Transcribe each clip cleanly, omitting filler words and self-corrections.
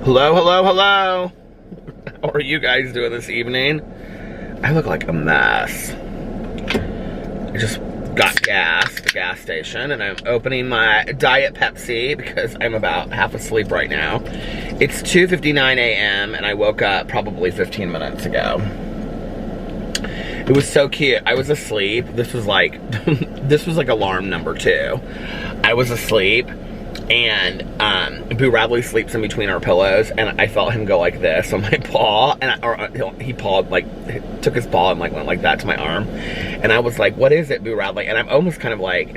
Hello, hello, hello. How are you guys doing this evening? I look like a mess. I just got gas at the gas station and I'm opening my Diet Pepsi because I'm about half asleep right now. It's 2:59 a.m. and I woke up probably 15 minutes ago. It was so cute. I was asleep. This was like alarm number 2. I was asleep and Boo Radley sleeps in between our pillows and I felt him go like this on my paw, and he pawed, like, took his paw and like went like that to my arm, and I was like, what is it, Boo Radley? And I'm almost kind of like,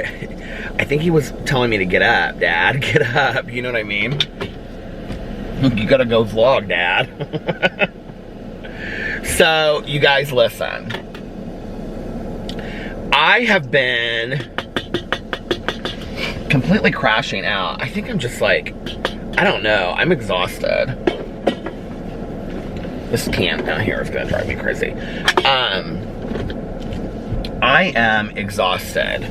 I think he was telling me to get up, Dad, get up, you know what I mean? You gotta go vlog, Dad. So, you guys listen. I have been completely crashing out. I think I'm just like, I don't know, I'm exhausted. This can down here is gonna drive me crazy. I am exhausted.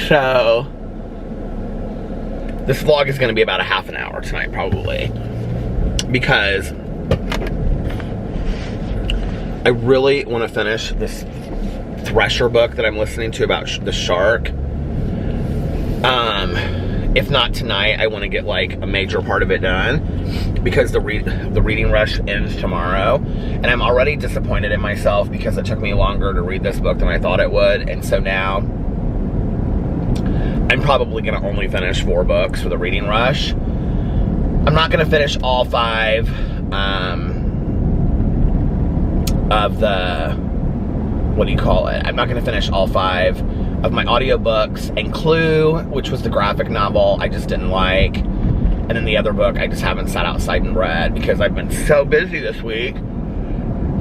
So, this vlog is gonna be about a half an hour tonight, probably. Because I really want to finish this Thresher book that I'm listening to about the shark. If not tonight, I want to get like a major part of it done because the reading rush ends tomorrow, and I'm already disappointed in myself because it took me longer to read this book than I thought it would, and so now I'm probably going to only finish 4 books for the reading rush. I'm not going to finish all 5 of the, what do you call it? I'm not going to finish all 5 of my audiobooks, and Clue, which was the graphic novel, I just didn't like. And then the other book, I just haven't sat outside and read because I've been so busy this week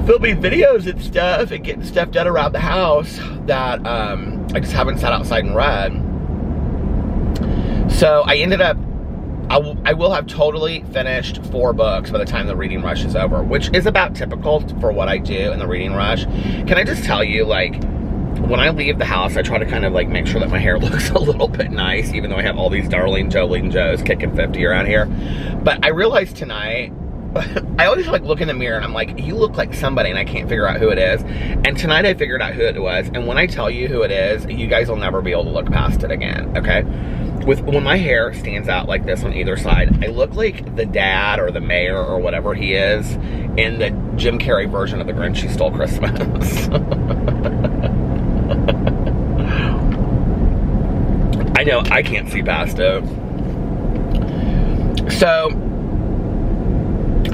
filming videos and stuff and getting stuff done around the house that I just haven't sat outside and read. So I ended up, I will have totally finished 4 books by the time the reading rush is over, which is about typical for what I do in the reading rush. Can I just tell you, like, when I leave the house, I try to kind of like make sure that my hair looks a little bit nice, even though I have all these darling Jolene Joes kicking 50 around here. But I realized tonight, I always like look in the mirror and I'm like, you look like somebody, and I can't figure out who it is. And tonight I figured out who it was, and when I tell you who it is, you guys will never be able to look past it again, okay? When my hair stands out like this on either side, I look like the dad or the mayor or whatever he is in the Jim Carrey version of The Grinch Who Stole Christmas. I know, I can't see past it. So,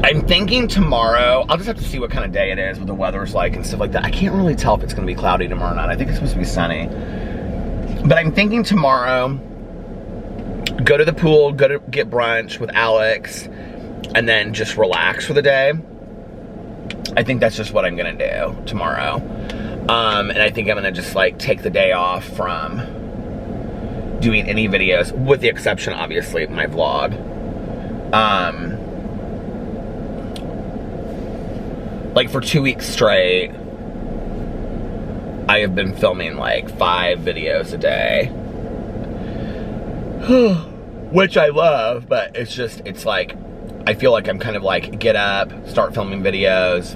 I'm thinking tomorrow, I'll just have to see what kind of day it is, what the weather's like and stuff like that. I can't really tell if it's going to be cloudy tomorrow night. I think it's supposed to be sunny. But I'm thinking tomorrow, go to the pool, go to get brunch with Alex, and then just relax for the day. I think that's just what I'm gonna do tomorrow. And I think I'm gonna just like take the day off from doing any videos, with the exception, obviously, of my vlog. Like for 2 weeks straight, I have been filming like 5 videos a day. Which I love, but it's just, it's like, I feel like I'm kind of like, get up, start filming videos,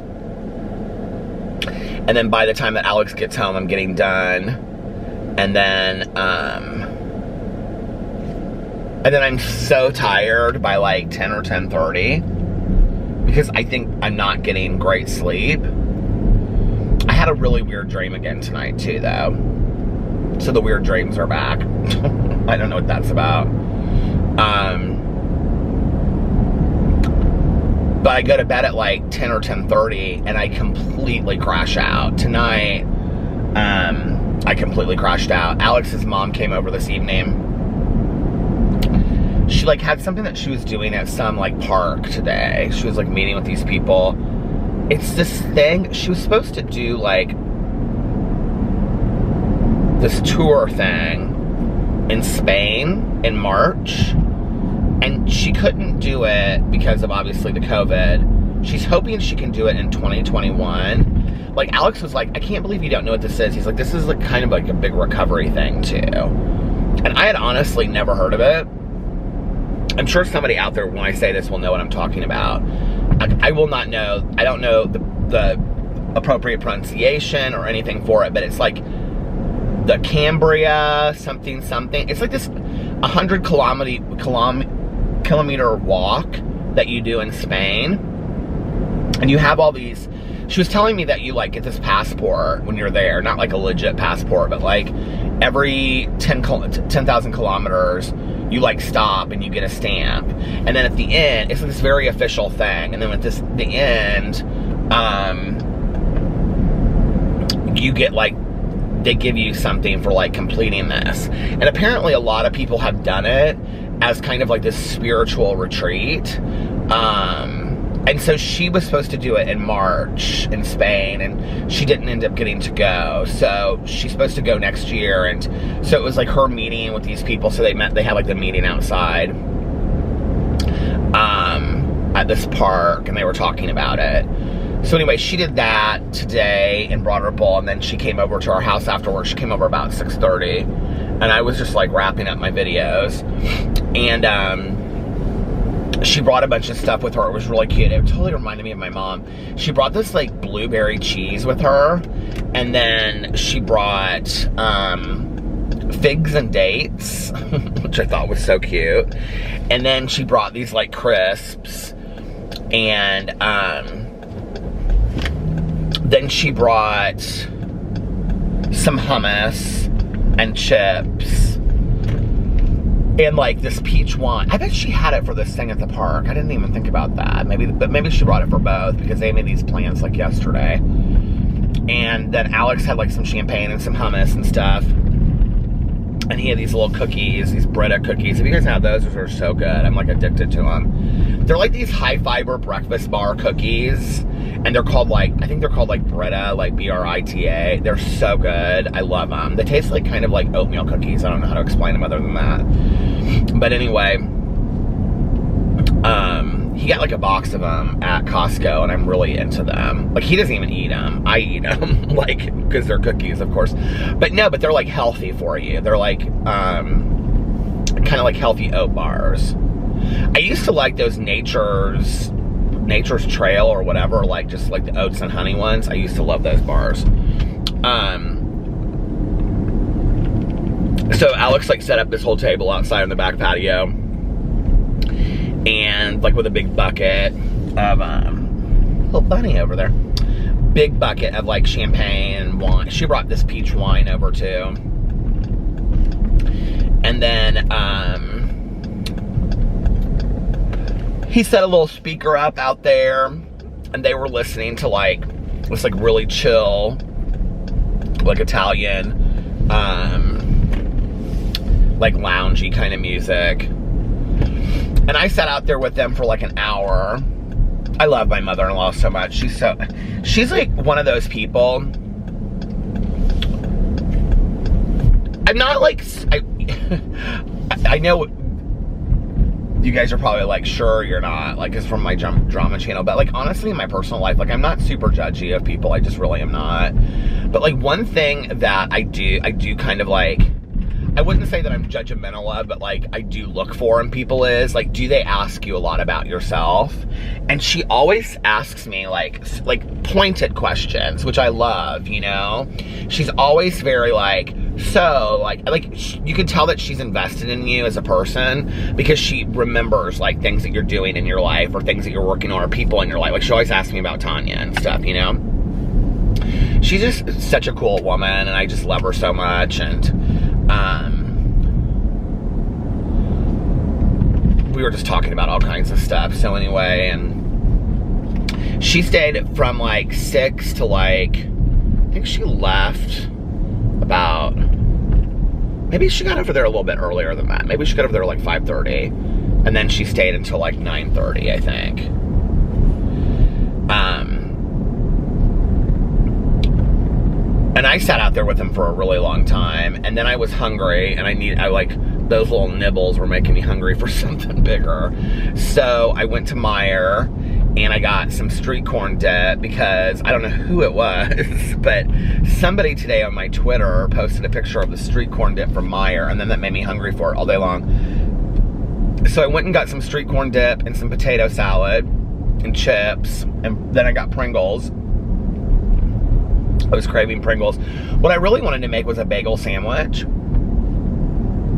and then by the time that Alex gets home, I'm getting done, and then I'm so tired by like 10 or 10:30, because I think I'm not getting great sleep. I had a really weird dream again tonight too, though, so the weird dreams are back. I don't know what that's about. But I go to bed at like 10 or 10:30 and I completely crash out. Tonight, I completely crashed out. Alex's mom came over this evening. She like had something that she was doing at some like park today. She was like meeting with these people. It's this thing, she was supposed to do like this tour thing in Spain in March, and she couldn't do it because of obviously the COVID. She's hoping she can do it in 2021, like, Alex was like, I can't believe you don't know what this is. He's like, this is like kind of like a big recovery thing too. And I had honestly never heard of it. I'm sure somebody out there, when I say this, will know what I'm talking about. I will not know. I don't know the appropriate pronunciation or anything for it, but it's like the Cambria something. It's like this 100 kilometer walk that you do in Spain. And you have all these, she was telling me that you like get this passport when you're there, not like a legit passport, but like every 10,000 kilometers, you like stop and you get a stamp. And then at the end, it's this very official thing. And then at the end, you get like, they give you something for like completing this. And apparently a lot of people have done it as kind of like this spiritual retreat. And so she was supposed to do it in March in Spain, and she didn't end up getting to go. So she's supposed to go next year, and so it was like her meeting with these people. So they had like the meeting outside at this park, and they were talking about it. So anyway, she did that today and brought her bowl, and then she came over to our house afterwards. She came over about 6:30, and I was just like wrapping up my videos, and she brought a bunch of stuff with her. It was really cute. It totally reminded me of my mom. She brought this like blueberry cheese with her, and then she brought figs and dates, which I thought was so cute. And then she brought these like crisps, and then she brought some hummus and chips. And like this peach wine. I bet she had it for this thing at the park. I didn't even think about that. But maybe she brought it for both, because they made these plans like yesterday. And then Alex had like some champagne and some hummus and stuff. And he had these little cookies, these Brita cookies. Have you guys had those? Those are so good. I'm like addicted to them. They're like these high fiber breakfast bar cookies. And they're called like, I think they're called like Brita, like Brita. They're so good. I love them. They taste like kind of like oatmeal cookies. I don't know how to explain them other than that. But anyway, he got like a box of them at Costco, and I'm really into them. Like, he doesn't even eat them. I eat them, like, because they're cookies, of course. But no, but they're like healthy for you. They're like, kind of like healthy oat bars. I used to like those Nature's Trail or whatever, like just like the oats and honey ones. I used to love those bars. So Alex like set up this whole table outside on the back patio, and like with a big bucket of little bunny over there, big bucket of like champagne and wine. She brought this peach wine over too. And then he set a little speaker up out there, and they were listening to like this like really chill, like Italian, like loungy kind of music. And I sat out there with them for like an hour. I love my mother-in-law so much. She's like one of those people. I'm not like, I know you guys are probably like, sure you're not, like, it's from my drama channel, but like honestly in my personal life, like I'm not super judgy of people. I just really am not. But like one thing that I do kind of like, I wouldn't say that I'm judgmental of, but like I do look for in people is like, do they ask you a lot about yourself? And she always asks me like pointed questions, which I love, you know? She's always very like, so like you can tell that she's invested in you as a person, because she remembers like things that you're doing in your life, or things that you're working on, or people in your life. Like she always asks me about Tanya and stuff, you know? She's just such a cool woman, and I just love her so much. And we were just talking about all kinds of stuff. So anyway, and she stayed from like 6 to like, I think she left about, maybe she got over there a little bit earlier than that. Maybe she got over there like 5:30, and then she stayed until like 9:30, I think. And I sat out there with him for a really long time, and then I was hungry, and I like, those little nibbles were making me hungry for something bigger. So I went to Meijer, and I got some street corn dip because I don't know who it was, but somebody today on my Twitter posted a picture of the street corn dip from Meijer, and then that made me hungry for it all day long. So I went and got some street corn dip and some potato salad and chips, and then I got Pringles. I was craving Pringles. What I really wanted to make was a bagel sandwich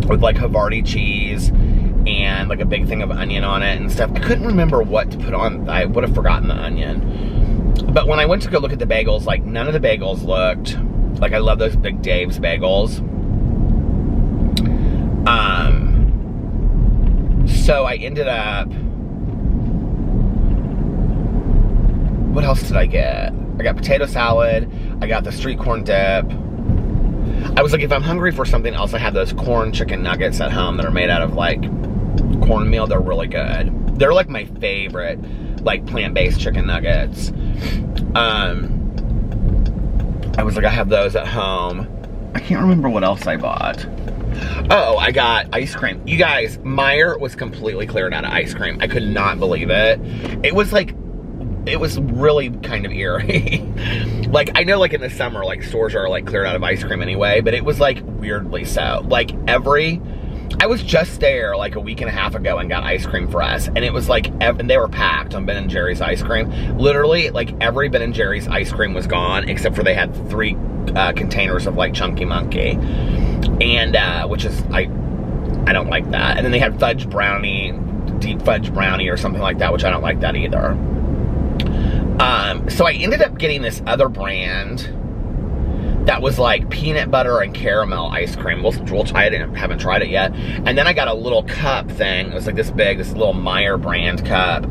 with like Havarti cheese and like a big thing of onion on it and stuff. I couldn't remember what to put on. I would have forgotten the onion. But when I went to go look at the bagels, like none of the bagels looked like, I love those Big Dave's bagels. So I ended up, what else did I get? I got potato salad, I got the street corn dip. I was like, if I'm hungry for something else, I have those corn chicken nuggets at home that are made out of like cornmeal. They're really good. They're like my favorite, like plant-based chicken nuggets. I was like, I have those at home. I can't remember what else I bought. Oh, I got ice cream. You guys, Meijer was completely cleared out of ice cream. I could not believe it. It was like, it was really kind of eerie. Like, I know like in the summer, like stores are like cleared out of ice cream anyway, but it was like weirdly so. Like I was just there like a week and a half ago and got ice cream for us, and it was like, and they were packed on Ben & Jerry's ice cream. Literally, like every Ben & Jerry's ice cream was gone, except for they had 3 containers of like Chunky Monkey, and which is, I don't like that. And then they had fudge brownie, deep fudge brownie or something like that, which I don't like that either. So I ended up getting this other brand that was like peanut butter and caramel ice cream. We'll try it. I haven't tried it yet. And then I got a little cup thing. It was like this big, this little Meijer brand cup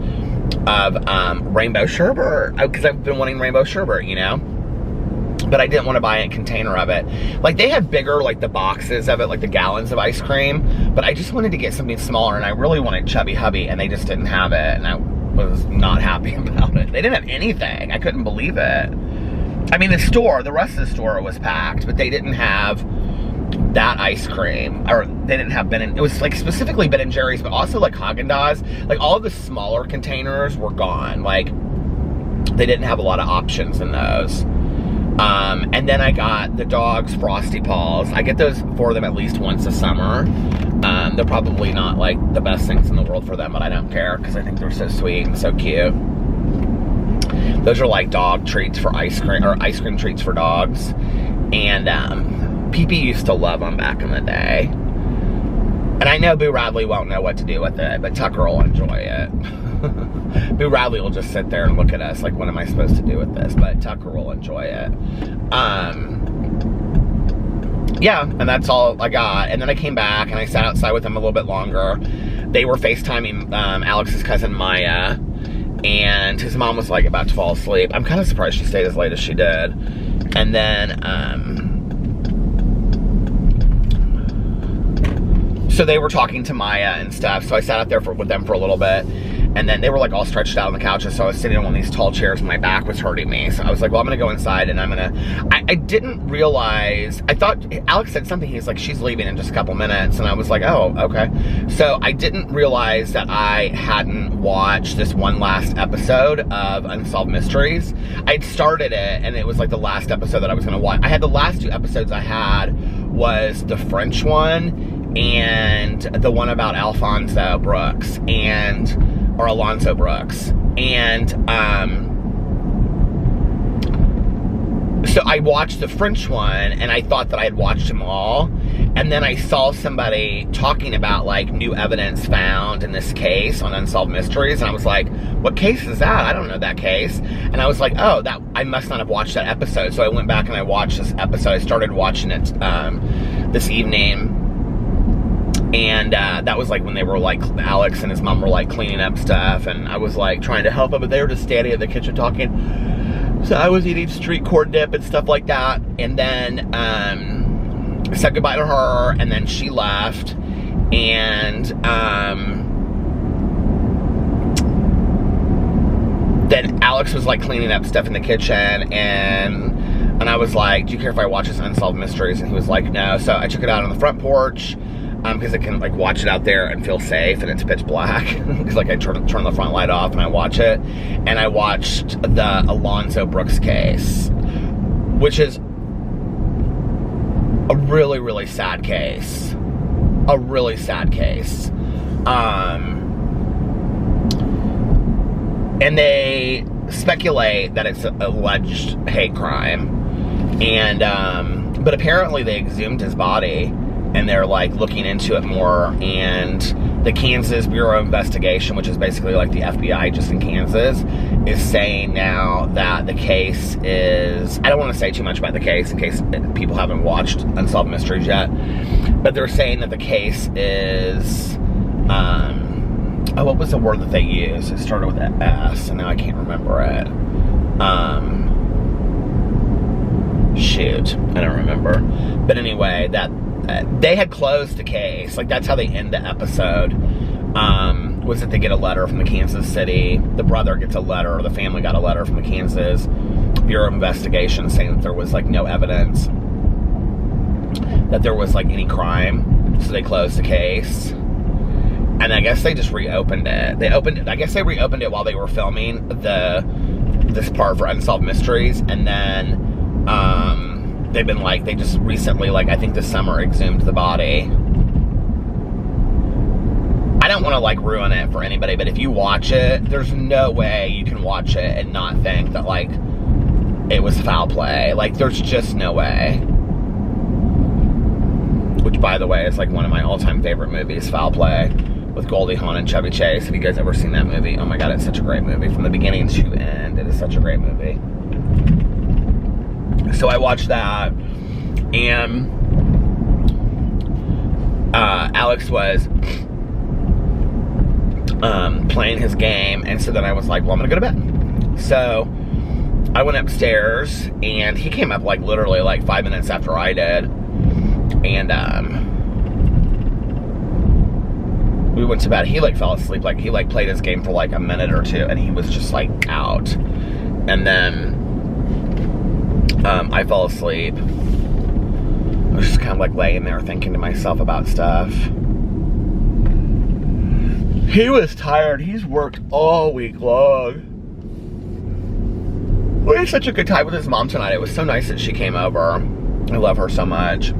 of rainbow sherbet, because I've been wanting rainbow sherbet, you know? But I didn't want to buy a container of it. Like, they had bigger, like the boxes of it, like the gallons of ice cream, but I just wanted to get something smaller, and I really wanted Chubby Hubby, and they just didn't have it, and I was not happy about it. They didn't have anything. I couldn't believe it. I mean, the rest of the store was packed, but they didn't have that ice cream, or they didn't have it was like specifically Ben & Jerry's, but also like Haagen-Dazs. Like, all of the smaller containers were gone. Like, they didn't have a lot of options in those. And then I got the dogs Frosty Paws. I get those for them at least once a summer. They're probably not like the best things in the world for them, but I don't care because I think they're so sweet and so cute. Those are like dog treats for ice cream, or ice cream treats for dogs. And Pee-Pee used to love them back in the day. And I know Boo Radley won't know what to do with it, but Tucker will enjoy it. Boo Radley will just sit there and look at us like, what am I supposed to do with this? But Tucker will enjoy it. Yeah, and that's all I got. And then I came back and I sat outside with them a little bit longer. They were FaceTiming Alex's cousin Maya, and his mom was like about to fall asleep. I'm kind of surprised she stayed as late as she did. And then, so they were talking to Maya and stuff, so I sat out there with them for a little bit. And then they were like all stretched out on the couches, so I was sitting on one of these tall chairs and my back was hurting me. So I was like, well, I'm gonna go inside and I didn't realize, I thought, Alex said something, he's like, she's leaving in just a couple minutes. And I was like, oh, okay. So I didn't realize that I hadn't watched this one last episode of Unsolved Mysteries. I'd started it and it was like the last episode that I was gonna watch. I had the last 2 episodes I had was the French one and the one about Alonzo Brooks. And so I watched the French one and I thought that I had watched them all, and then I saw somebody talking about like new evidence found in this case on Unsolved Mysteries, and I was like, what case is that? I don't know that case. And I was like, oh, that I must not have watched that episode. So I went back and I watched this episode. I started watching it this evening. And that was like when they were like, Alex and his mom were like cleaning up stuff, and I was like trying to help them, but they were just standing in the kitchen talking. So I was eating street corn dip and stuff like that, and then said goodbye to her, and then she left, and then Alex was like cleaning up stuff in the kitchen, and I was like, do you care if I watch this Unsolved Mysteries? And he was like, no. So I took it out on the front porch. because it can like watch it out there and feel safe, and it's pitch black. Because like I turn the front light off and I watch it, and I watched the Alonzo Brooks case, which is a really, really sad case. A really sad case. And they speculate that it's an alleged hate crime. And, but apparently they exhumed his body, and they're like looking into it more. And the Kansas Bureau of Investigation, which is basically like the FBI just in Kansas, is saying now that the case is, I don't want to say too much about the case in case people haven't watched Unsolved Mysteries yet, but they're saying that the case is, oh, what was the word that they used? It started with an S, and now I can't remember it. Shoot, I don't remember. But anyway, that they had closed the case. Like, that's how they end the episode. Was that they get a letter from the Kansas City, the brother gets a letter, or the family got a letter from the Kansas Bureau of Investigation saying that there was like no evidence that there was like any crime, so they closed the case. And I guess they just reopened it. I guess they reopened it while they were filming this part for Unsolved Mysteries, and then they've been like, they just recently, like I think this summer, exhumed the body. I don't want to like ruin it for anybody, but if you watch it, there's no way you can watch it and not think that like it was foul play. Like, there's just no way. Which, by the way, is like one of my all-time favorite movies, Foul Play, with Goldie Hawn and Chevy Chase. Have you guys ever seen that movie? Oh my god, it's such a great movie. From the beginning to end, it is such a great movie. So I watched that, and Alex was playing his game, and so then I was like, well, I'm gonna go to bed. So I went upstairs, and he came up like literally like 5 minutes after I did, and we went to bed. He like fell asleep. Like, he like played his game for like a minute or two, and he was just like out. And then I fell asleep. I was just kind of like laying there thinking to myself about stuff. He was tired. He's worked all week long. We had such a good time with his mom tonight. It was so nice that she came over. I love her so much.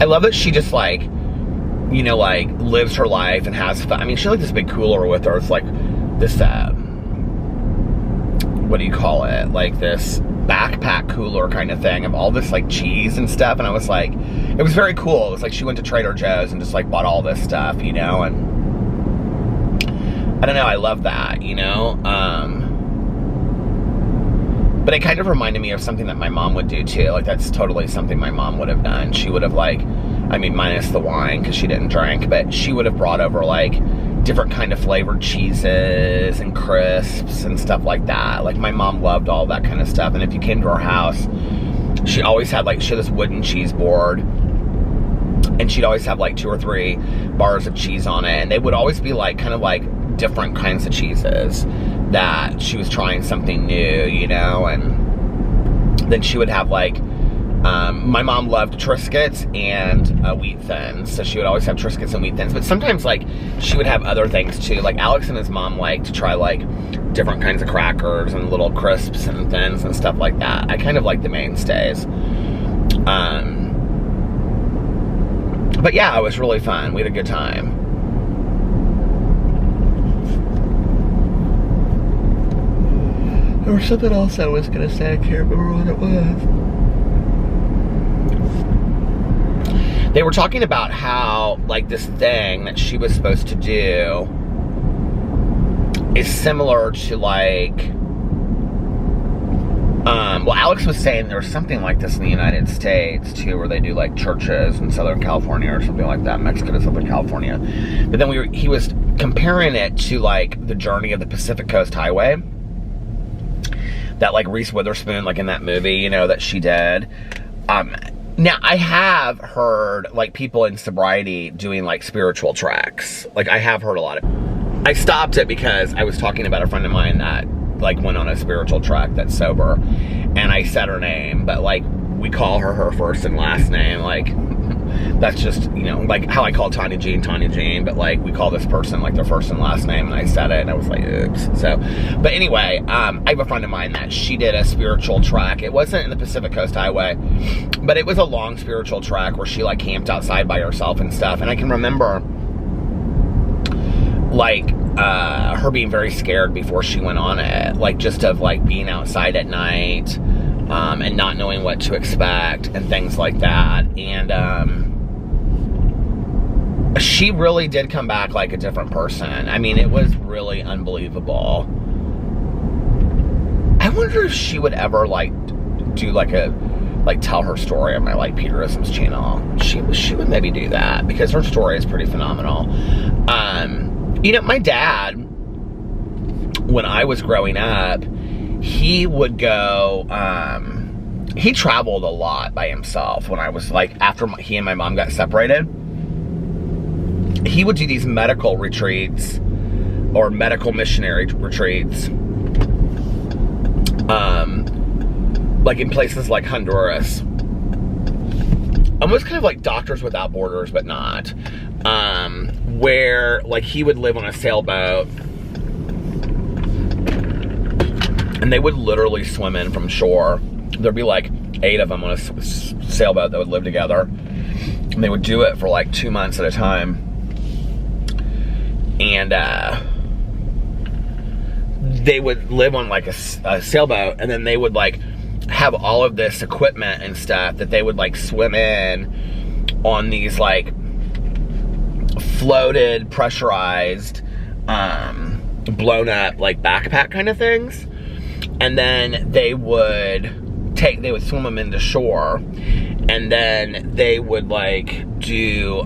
I love that she just like, you know, like lives her life and has fun. I mean, she had like this big cooler with her. It's like this, what do you call it? Like this backpack cooler kind of thing of all this like cheese and stuff. And I was like, it was very cool. It was like she went to Trader Joe's and just like bought all this stuff, you know, and I don't know, I love that, you know. But it kind of reminded me of something that my mom would do too. Like, that's totally something my mom would have done. She would have like, I mean, minus the wine because she didn't drink, but she would have brought over like different kind of flavored cheeses and crisps and stuff like that. Like, my mom loved all that kind of stuff. And if you came to our house, she always had like, she had this wooden cheese board, and she'd always have like 2 or 3 bars of cheese on it. And they would always be like, kind of like different kinds of cheeses that she was trying something new, you know. And then she would have like, my mom loved Triscuits and wheat thins, so she would always have Triscuits and wheat thins. But sometimes like she would have other things too. Like, Alex and his mom liked to try like different kinds of crackers and little crisps and thins and stuff like that. I kind of like the mainstays. But yeah, it was really fun. We had a good time. There was something else I was gonna say. I can't remember what it was. They were talking about how, like, this thing that she was supposed to do is similar to, like, well, Alex was saying there's something like this in the United States, too, where they do, like, churches in Southern California or something like that. Mexico to Southern California. But then he was comparing it to, like, the journey of the Pacific Coast Highway that, like, Reese Witherspoon, like, in that movie, you know, that she did. Now, I have heard, like, people in sobriety doing, like, spiritual treks. Like, I have heard a lot of... I stopped it because I was talking about a friend of mine that, like went on a spiritual trek that's sober, and I said her name, but like we call her first and last name, like that's just, you know, like how I call Tanya Jean, but like we call this person like their first and last name, and I said it and I was like, oops. So, but anyway, I have a friend of mine that she did a spiritual trek. It wasn't in the Pacific Coast Highway, but it was a long spiritual trek where she like camped outside by herself and stuff. And I can remember like her being very scared before she went on it, like just of like being outside at night and not knowing what to expect and things like that. And she really did come back like a different person. I mean, it was really unbelievable. I wonder if she would ever like do like tell her story on my like Peterisms channel. She would maybe do that, because her story is pretty phenomenal. You know, my dad, when I was growing up, he would go, he traveled a lot by himself when I was like, after he and my mom got separated. He would do these medical retreats or medical missionary retreats, like in places like Honduras. Almost kind of like Doctors Without Borders, but not. Where like he would live on a sailboat, and they would literally swim in from shore. There'd be like 8 of them on a sailboat that would live together, and they would do it for like 2 months at a time. And they would live on like a sailboat, and then they would like have all of this equipment and stuff that they would like swim in on these like floated, pressurized, blown up like backpack kind of things. And then they would swim them into shore, and then they would like do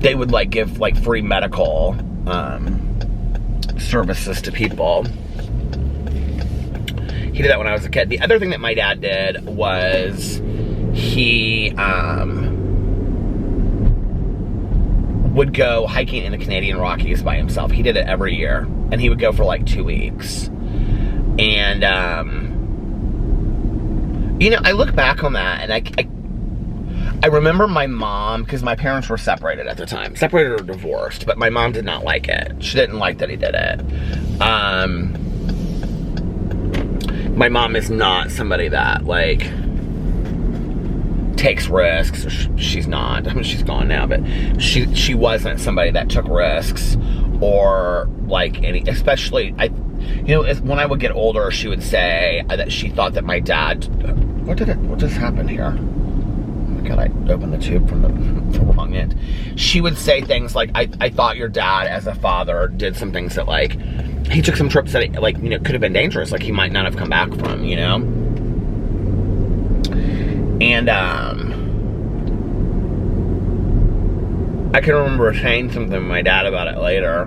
they would like give like free medical services to people. He did that when I was a kid. The other thing that my dad did was he would go hiking in the Canadian Rockies by himself. He did it every year, and he would go for like 2 weeks. And you know, I look back on that, and I remember my mom, because my parents were separated at the time. Separated or divorced, but my mom did not like it. She didn't like that he did it. My mom is not somebody that, like, takes risks. She's not. I mean, she's gone now, but she wasn't somebody that took risks or, like, any, especially, you know, when I would get older, she would say that she thought that my dad, what just happened here? God, I opened the tube from the wrong end. She would say things like, I thought your dad as a father did some things that, like, he took some trips that, like, you know, could have been dangerous, like he might not have come back from, you know? And, I can remember saying something to my dad about it later,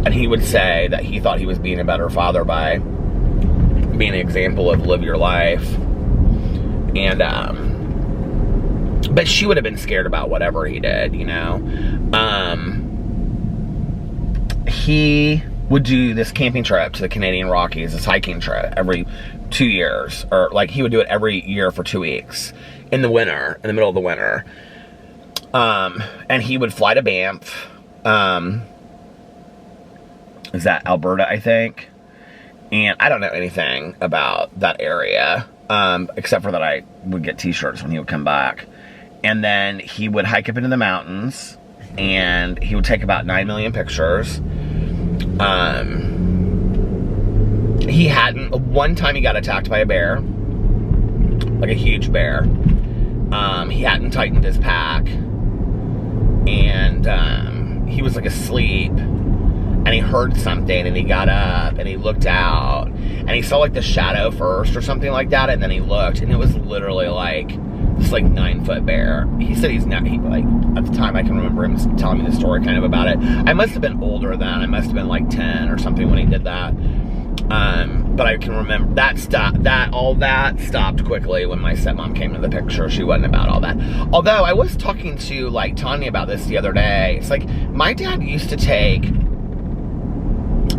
and he would say that he thought he was being a better father by being an example of live your life. And, but she would have been scared about whatever he did, you know? He would do this camping trip to the Canadian Rockies, this hiking trip, every 2 years. Or, like, he would do it every year for 2 weeks. In the winter, in the middle of the winter. And he would fly to Banff. Is that Alberta, I think? And I don't know anything about that area. Except for that I would get t-shirts when he would come back. And then he would hike up into the mountains, and he would take about 9 million pictures. One time he got attacked by a bear, like a huge bear. He hadn't tightened his pack, and he was like asleep, and he heard something, and he got up, and he looked out, and he saw like the shadow first or something like that, and then he looked, and it was literally like this like 9-foot bear. He said like, at the time I can remember him telling me the story kind of about it. I must have been older then. I must have been like 10 or something when he did that. But I can remember all that stopped quickly when my stepmom came into the picture. She wasn't about all that. Although I was talking to like Tanya about this the other day. It's like my dad used to take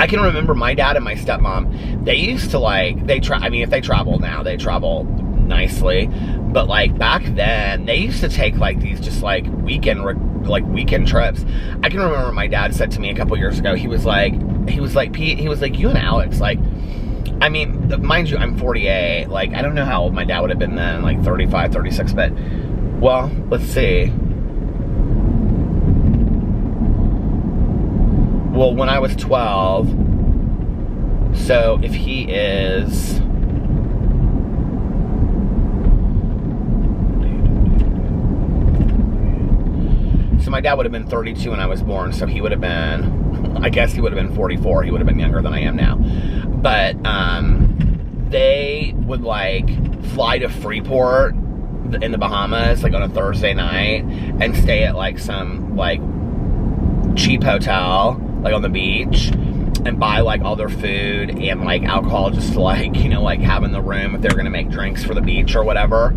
I can remember my dad and my stepmom, they used to like, I mean, if they travel now, they travel nicely, but like back then, they used to take like these just like weekend trips. I can remember my dad said to me a couple years ago, he was like, Pete, he was like, you and Alex, like, I mean, mind you, I'm 48, like, I don't know how old my dad would have been then, like 35, 36, but, well, let's see. Well, when I was 12, so if he is... So my dad would have been 32 when I was born, so he would have been, I guess he would have been 44. He would have been younger than I am now. But they would like fly to Freeport in the Bahamas like on a Thursday night and stay at like some like cheap hotel like on the beach and buy like all their food and like alcohol just to like, you know, like have in the room if they're gonna make drinks for the beach or whatever.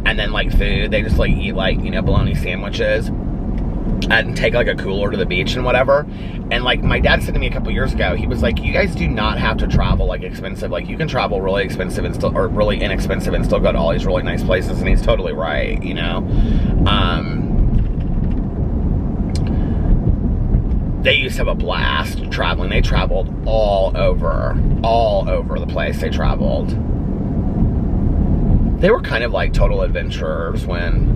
And then like food, they just like eat like, you know, bologna sandwiches and take like a cooler to the beach and whatever. And like my dad said to me a couple years ago, he was like, you guys do not have to travel like expensive, like you can travel really expensive and still, or really inexpensive and still go to all these really nice places. And he's totally right, you know. They used to have a blast traveling. They traveled all over the place. They traveled. They were kind of like total adventurers when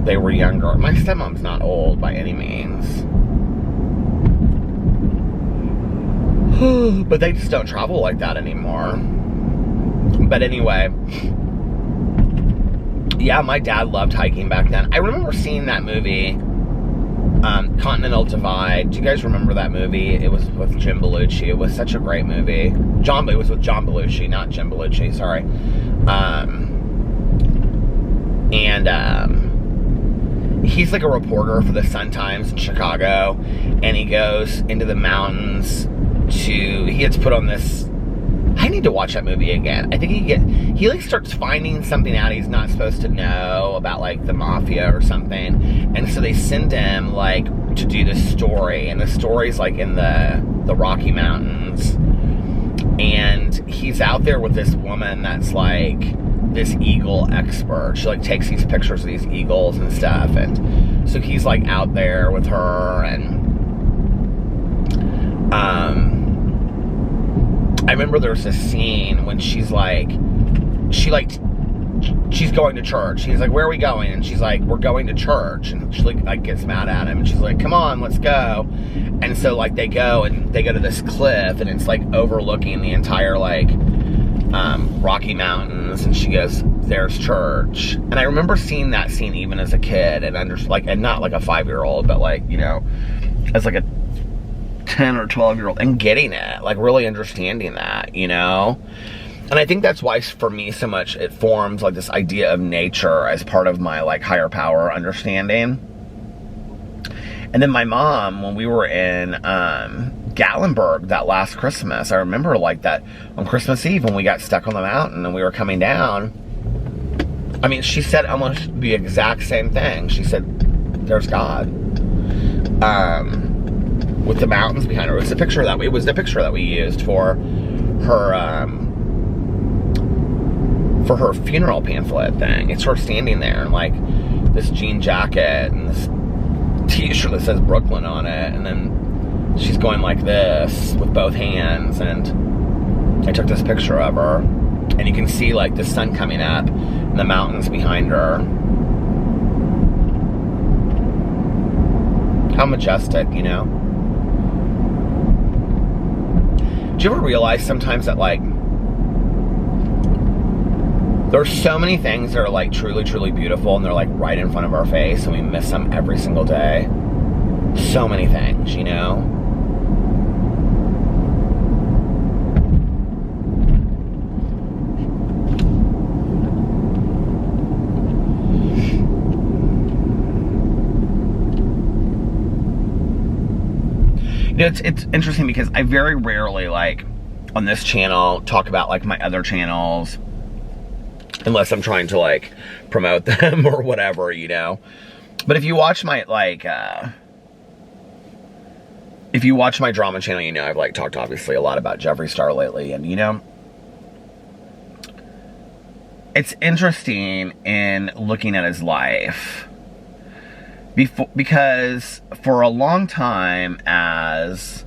they were younger. My stepmom's not old by any means. But they just don't travel like that anymore. But anyway, yeah, my dad loved hiking back then. I remember seeing that movie, Continental Divide. Do you guys remember that movie? It was with Jim Belushi. It was such a great movie. It was with John Belushi, not Jim Belushi, sorry. He's like a reporter for the Sun-Times in Chicago, and he goes into the mountains he gets put on this, I need to watch that movie again. I think he like starts finding something out he's not supposed to know about like the mafia or something, and so they send him like to do this story, and the story's like in the Rocky Mountains, and he's out there with this woman that's like this eagle expert. She like takes these pictures of these eagles and stuff, and so he's like out there with her, and I remember there's this scene when she's going to church. He's like, where are we going? And she's like, we're going to church. And she like gets mad at him, and she's like, come on, let's go. And so like they go to this cliff, and it's like overlooking the entire like Rocky Mountains, and she goes, there's church. And I remember seeing that scene even as a kid, and and not like a 5-year-old, but like, you know, as like a 10 or 12-year-old, and getting it, like really understanding that, you know. And I think that's why for me so much it forms like this idea of nature as part of my like higher power understanding. And then my mom, when we were in Gatlinburg that last Christmas, I remember like that on Christmas Eve when we got stuck on the mountain and we were coming down, I mean, she said almost the exact same thing. She said, there's God. With the mountains behind her. It was the picture that we used for her funeral pamphlet thing. It's her standing there in like this jean jacket and this t-shirt that says Brooklyn on it, and then she's going like this with both hands, and I took this picture of her, and you can see like the sun coming up and the mountains behind her. How majestic, you know? Do you ever realize sometimes that like there's so many things that are like truly, truly beautiful, and they're like right in front of our face, and we miss them every single day? So many things, you know? You know, it's interesting because I very rarely, like, on this channel, talk about, like, my other channels, unless I'm trying to, like, promote them or whatever, you know? But if you watch my, like, if you watch my drama channel, you know I've like talked obviously a lot about Jeffree Star lately, and you know, it's interesting in looking at his life because for a long time as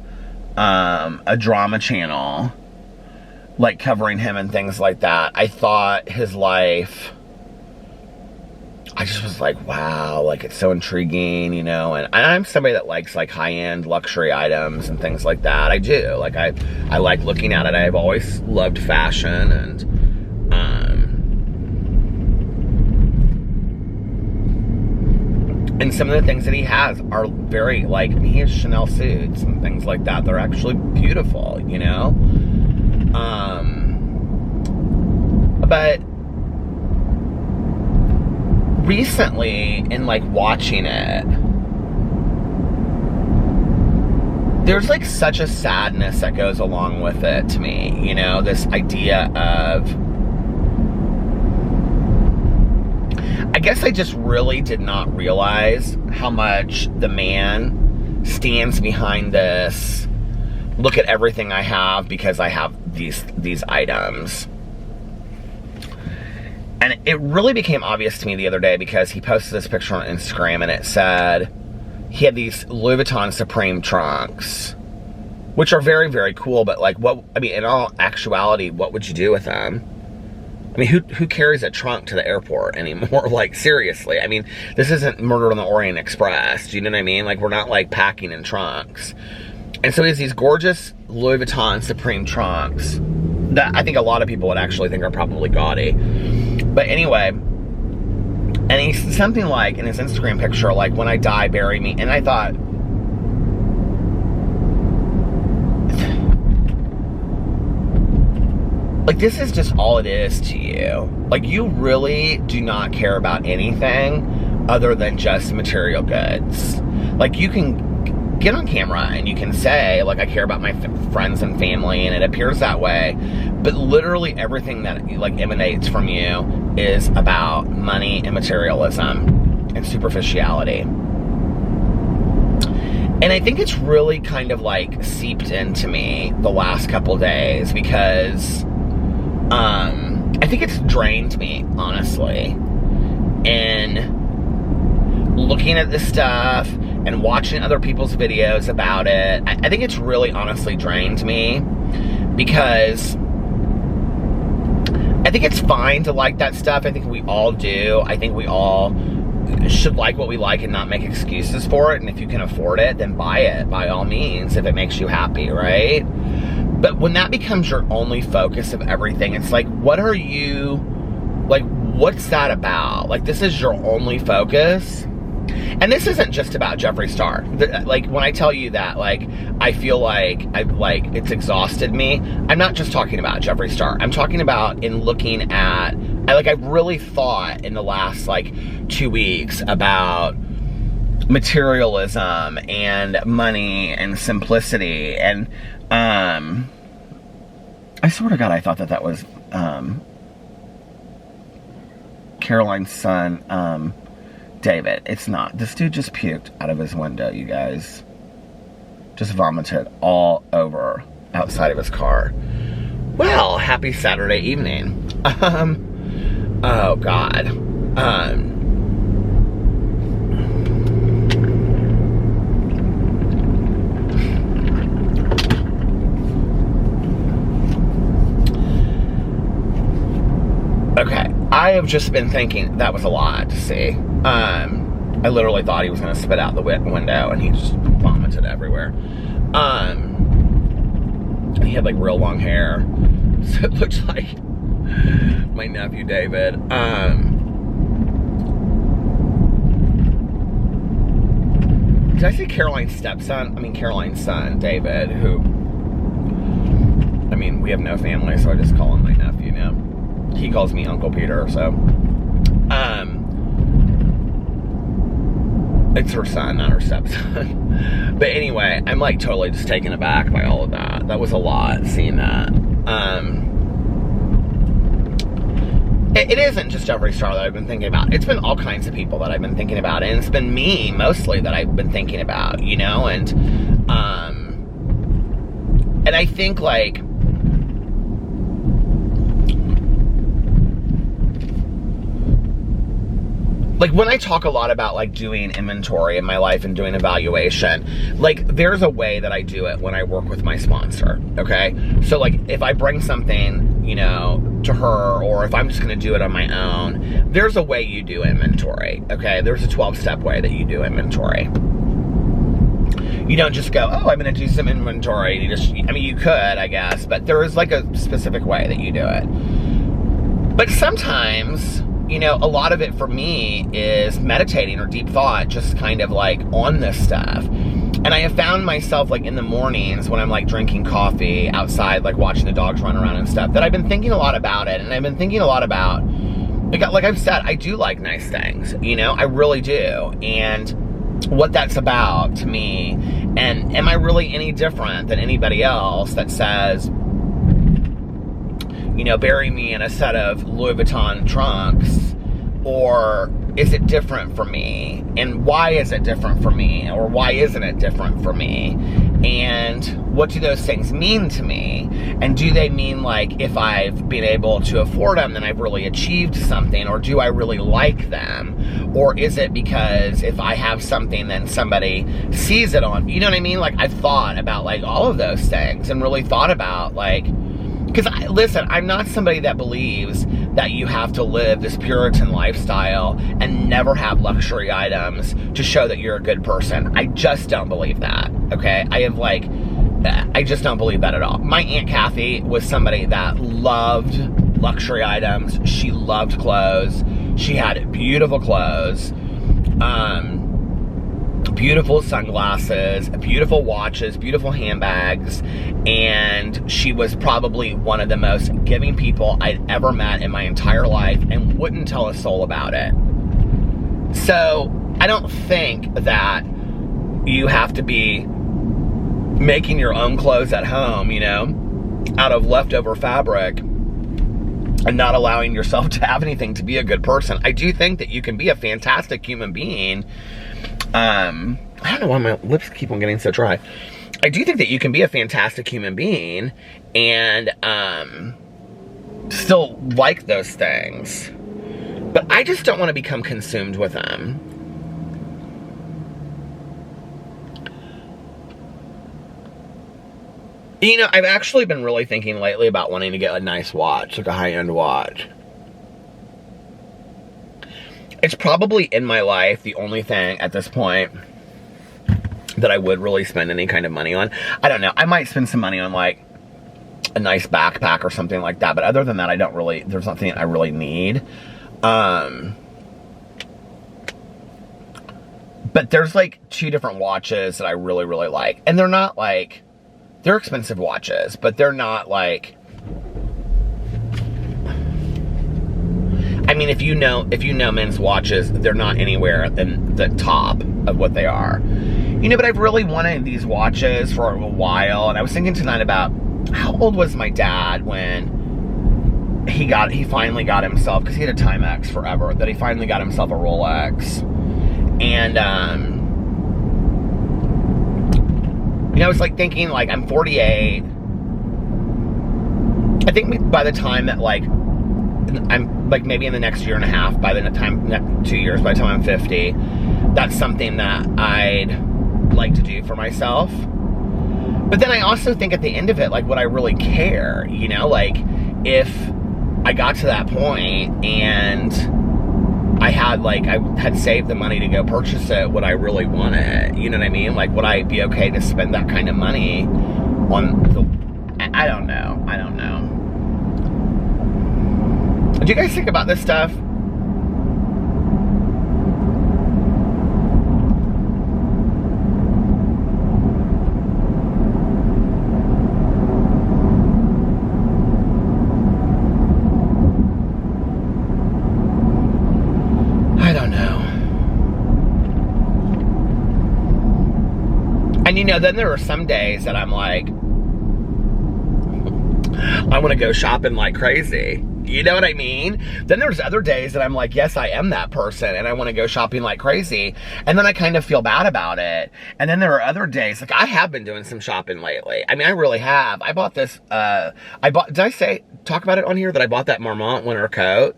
a drama channel, like covering him and things like that, I thought his life, I just was like, wow, like it's so intriguing, you know, and I'm somebody that likes like high-end luxury items and things like that. I do, like I like looking at it. I've always loved fashion, and some of the things that he has are very, like, I mean, he has Chanel suits and things like that. They're actually beautiful, you know, but recently, in like watching it, there's like such a sadness that goes along with it to me, you know, this idea of, I guess I just really did not realize how much the man stands behind this, look at everything I have because I have these items. And it really became obvious to me the other day because he posted this picture on Instagram and it said he had these Louis Vuitton Supreme trunks, which are very, very cool, but like what, I mean, in all actuality, what would you do with them? I mean, who carries a trunk to the airport anymore? Like, seriously. I mean, this isn't Murder on the Orient Express. Do you know what I mean? Like, we're not like packing in trunks. And so he has these gorgeous Louis Vuitton Supreme trunks that I think a lot of people would actually think are probably gaudy. But anyway, and he's something like in his Instagram picture, like, when I die, bury me. And I thought, like, this is just all it is to you. Like, you really do not care about anything other than just material goods. Like, you can get on camera and you can say, like, I care about my friends and family, and it appears that way. But literally everything that, like, emanates from you is about money and materialism and superficiality. And I think it's really kind of, like, seeped into me the last couple days because I think it's drained me, honestly. And looking at this stuff and watching other people's videos about it, I think it's really honestly drained me because I think it's fine to like that stuff. I think we all do. I think we all should like what we like and not make excuses for it. And if you can afford it, then buy it by all means if it makes you happy, right? But when that becomes your only focus of everything, it's like, what are you, like, what's that about? Like, this is your only focus? And this isn't just about Jeffree Star. Like, when I tell you that, like, I feel like it's exhausted me, I'm not just talking about Jeffree Star. I'm talking about in looking at, I've really thought in the last, like, 2 weeks about materialism and money and simplicity. And, I swear to God, I thought that was, Caroline's son, David. It's not. This dude just puked out of his window, you guys. Just vomited all over outside of his car. Well, happy Saturday evening. Oh God. Okay, I have just been thinking that was a lot to see. I literally thought he was going to spit out the window, and he just vomited everywhere. He had, like, real long hair, so it looked like my nephew David. Did I say Caroline's stepson? I mean Caroline's son, David, who, I mean, we have no family, so I just call him my nephew now. He calls me Uncle Peter, so, it's her son, not her stepson. But anyway, I'm, like, totally just taken aback by all of that. That was a lot, seeing that. It isn't just Jeffree Star that I've been thinking about. It's been all kinds of people that I've been thinking about, and it's been me, mostly, that I've been thinking about, you know, and, And I think like when I talk a lot about like doing inventory in my life and doing evaluation, like there's a way that I do it when I work with my sponsor, okay? So like if I bring something, you know, to her, or if I'm just gonna do it on my own, there's a way you do inventory, okay? There's a 12-step way that you do inventory. You don't just go, oh, I'm gonna do some inventory. You just, I mean, you could, I guess, but there is like a specific way that you do it. But sometimes, you know, a lot of it for me is meditating or deep thought, just kind of like on this stuff. And I have found myself like in the mornings when I'm like drinking coffee outside, like watching the dogs run around and stuff, that I've been thinking a lot about it. And I've been thinking a lot about, like I've said, I do like nice things, you know, I really do. And what that's about to me, and am I really any different than anybody else that says, you know, bury me in a set of Louis Vuitton trunks, or is it different for me? And why is it different for me? Or why isn't it different for me? And what do those things mean to me? And do they mean like if I've been able to afford them, then I've really achieved something? Or do I really like them? Or is it because if I have something, then somebody sees it on, you know what I mean? Like I've thought about like all of those things and really thought about like, because listen, I'm not somebody that believes that you have to live this Puritan lifestyle and never have luxury items to show that you're a good person. I just don't believe that, okay? I just don't believe that at all. My Aunt Kathy was somebody that loved luxury items. She loved clothes. She had beautiful clothes, beautiful sunglasses, beautiful watches, beautiful handbags, and she was probably one of the most giving people I'd ever met in my entire life, and wouldn't tell a soul about it. So I don't think that you have to be making your own clothes at home, you know, out of leftover fabric, and not allowing yourself to have anything to be a good person. I do think that you can be a fantastic human being. I don't know why my lips keep on getting so dry. I do think that you can be a fantastic human being and still like those things. But I just don't want to become consumed with them. You know, I've actually been really thinking lately about wanting to get a nice watch, like a high-end watch. It's probably in my life the only thing at this point that I would really spend any kind of money on. I don't know. I might spend some money on like a nice backpack or something like that. But other than that, there's nothing I really need. But there's like 2 different watches that I really, really like. And they're not like, they're expensive watches, but they're not like, I mean, if you know men's watches, they're not anywhere in the top of what they are. You know, but I've really wanted these watches for a while, and I was thinking tonight about how old was my dad when he finally got himself, because he had a Timex forever, that he finally got himself a Rolex. And you know, I was like thinking, like, I'm 48. I think by the time that like I'm like maybe in the next year and a half, by the time 2 years, by the time I'm 50, that's something that I'd like to do for myself. But then I also think at the end of it, like, would I really care? You know, like, if I got to that point and I had saved the money to go purchase it, would I really want it? You know what I mean? Like, would I be okay to spend that kind of money on the, I don't know. Do you guys think about this stuff? I don't know. And you know, then there are some days that I'm like, I want to go shopping like crazy. You know what I mean? Then there's other days that I'm like, yes, I am that person and I want to go shopping like crazy. And then I kind of feel bad about it. And then there are other days, like I have been doing some shopping lately. I mean, I really have. I bought this, did I talk about it on here that I bought that Marmont winter coat?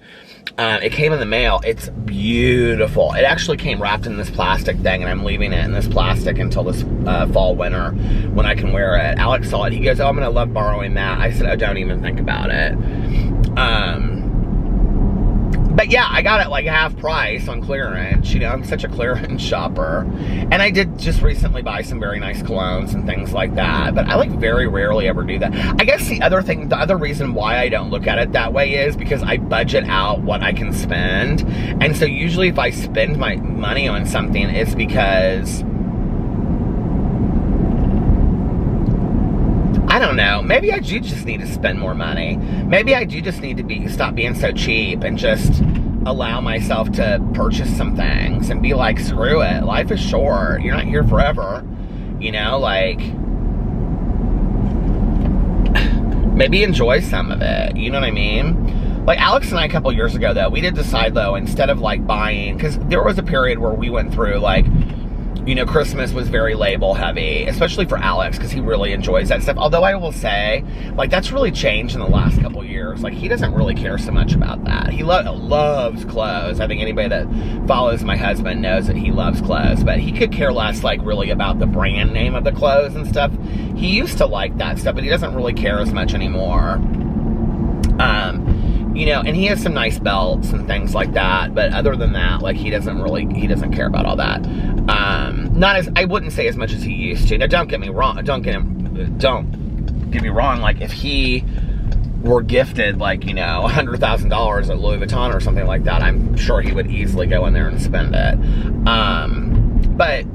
It came in the mail. It's beautiful. It actually came wrapped in this plastic thing, and I'm leaving it in this plastic until this fall, winter, when I can wear it. Alex saw it. He goes, oh, I'm going to love borrowing that. I said, oh, don't even think about it. But yeah, I got it like half price on clearance. You know, I'm such a clearance shopper. And I did just recently buy some very nice colognes and things like that. But I like very rarely ever do that. I guess the other reason why I don't look at it that way is because I budget out what I can spend. And so usually if I spend my money on something, it's because, I don't know, maybe I do just need to spend more money. Maybe I do just need to stop being so cheap and just allow myself to purchase some things and be like, screw it, life is short, you're not here forever, you know, like, maybe enjoy some of it, you know what I mean? Like, Alex and I a couple years ago, though, we did decide, though, instead of, like, buying, because there was a period where we went through, like, you know, Christmas was very label heavy, especially for Alex, because he really enjoys that stuff. Although I will say, like, that's really changed in the last couple years. Like, he doesn't really care so much about that. He loves clothes. I think anybody that follows my husband knows that he loves clothes. But he could care less, like, really about the brand name of the clothes and stuff. He used to like that stuff, but he doesn't really care as much anymore. You know, and he has some nice belts and things like that, but other than that, like, he doesn't care about all that. I wouldn't say as much as he used to. Now, don't get me wrong, like, if he were gifted, like, you know, $100,000 at Louis Vuitton or something like that, I'm sure he would easily go in there and spend it. But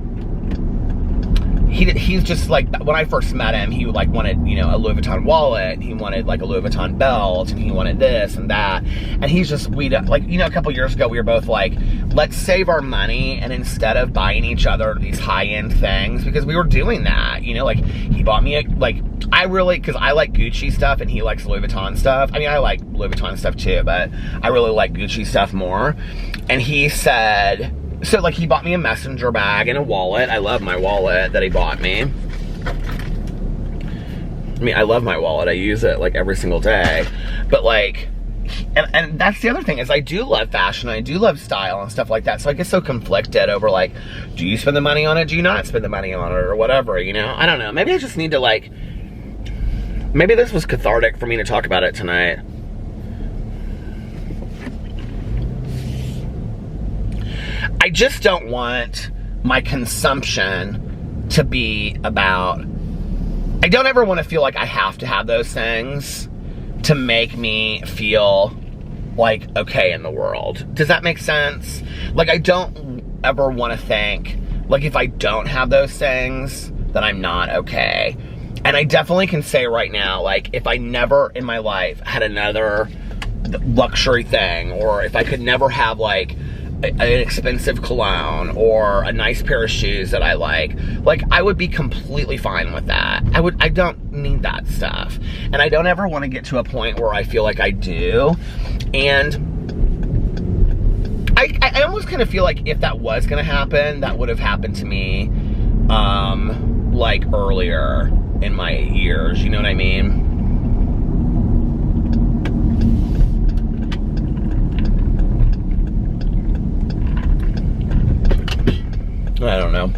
he's just like, when I first met him, he like wanted, you know, a Louis Vuitton wallet, and he wanted like a Louis Vuitton belt, and he wanted this and that, and he's just, like, you know, a couple years ago, we were both like, let's save our money, and instead of buying each other these high-end things, because we were doing that, you know, like, he bought me because I like Gucci stuff, and he likes Louis Vuitton stuff. I mean, I like Louis Vuitton stuff too, but I really like Gucci stuff more, and he said, so, like, he bought me a messenger bag and a wallet. I love my wallet that he bought me. I mean, I love my wallet. I use it, like, every single day. But, like, and that's the other thing, is I do love fashion. I do love style and stuff like that. So I get so conflicted over, like, do you spend the money on it? Do you not spend the money on it? Or whatever, you know? I don't know. Maybe I just need to, like, maybe this was cathartic for me to talk about it tonight. I just don't want my consumption to be about, I don't ever want to feel like I have to have those things to make me feel like okay in the world. Does that make sense? Like, I don't ever want to think, like, if I don't have those things, that I'm not okay. And I definitely can say right now, like, if I never in my life had another luxury thing, or if I could never have, like, an expensive cologne or a nice pair of shoes that I like, I would be completely fine with that. I don't need that stuff. And I don't ever want to get to a point where I feel like I do. And I almost kind of feel like if that was going to happen, that would have happened to me, like, earlier in my years, you know what I mean? I don't know.